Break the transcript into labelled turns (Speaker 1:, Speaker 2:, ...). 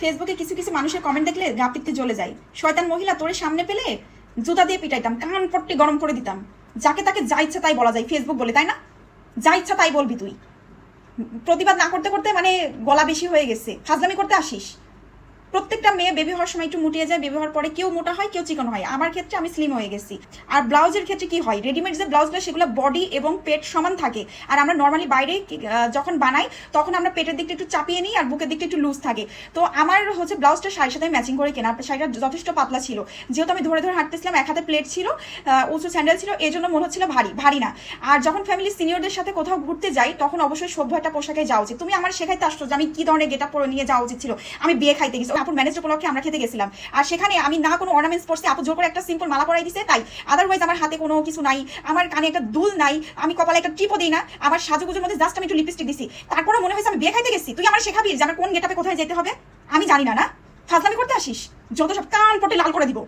Speaker 1: ফেসবুকে কিছু কিছু মানুষের কমেন্ট দেখলে গা পিত্তে জ্বলে যায়। শয়তান মহিলা, তোরে সামনে পেলে জুতা দিয়ে পিটাইতাম, কান পট্টি গরম করে দিতাম। যাকে তাকে যা ইচ্ছা তাই বলা যায় ফেসবুক বলে, তাই না? যা ইচ্ছা তাই বলবি তুই। প্রতিবাদ না করতে করতে মানে গলা বেশি হয়ে গেছে, ফাজলামি করতে আসিস। প্রত্যেকটা মেয়ে বেবি হওয়ার সময় একটু মুটিয়ে যায়, বেবি হওয়ার পরে কেউ মোটা হয় কেউ চিকন হয়। আমার ক্ষেত্রে আমি স্লিম হয়ে গেছি। আর ব্লাউজের ক্ষেত্রে কি হয়, রেডিমেড যে ব্লাউজগুলো সেগুলো বডি এবং পেট সমান থাকে, আর আমরা নর্মালি বাইরে যখন বানাই তখন আমরা পেটের দিকটা একটু চাপিয়ে নিই আর বুকের দিকটা একটু লুজ থাকে। তো আমার হচ্ছে ব্লাউজটা শাড়ির সাথে ম্যাচিং করে কেনা। শাড়িটা যথেষ্ট পাতলা ছিল, যেহেতু আমি ধরে ধরে হাঁটতেছিলাম, এক হাতে প্লেট ছিল, উঁচু স্যান্ডেল ছিল, এই জন্য মনে হচ্ছিল ভারী না। আর যখন ফ্যামিলি সিনিয়রদের সাথে কোথাও ঘুরতে যাই তখন অবশ্যই সভ্য একটা পোশাকে যাওয়া উচিত। তুমি আমার শেখাইতে আসছো যে আমি কি ধরনের গেট আপ পরে নিয়ে যাওয়া উচিত ছিল। আমি বিয়ে খাইতে গেছি, আপুর ম্যানেজ উপলক্ষে আমরা খেতে গেছিলাম, আর সেখানে আমি না কোনো অর্নামেন্টস পরছি, আপু জোর করে একটা সিম্পল মালা পরাই দিছে তাই। আদারওয়াইজ আমার হাতে কোনো কিছু নাই, আমার কানে একটা দুল নাই, আমি কপালে একটা টিপও দিই না, আমার সাজুগুজুর মধ্যে জাস্ট আমি একটু লিপস্টিক দিছি। তারপরে মনে হয়েছে আমি বিয়ে খাইতে গেছি। তুই আমার শেখাবি যে আমার কোন গেট আপে কোথায় যেতে হবে? আমি জানি না। না ফাজলামি করতে আসিস, যত সব কান পটে লাল করে দিব।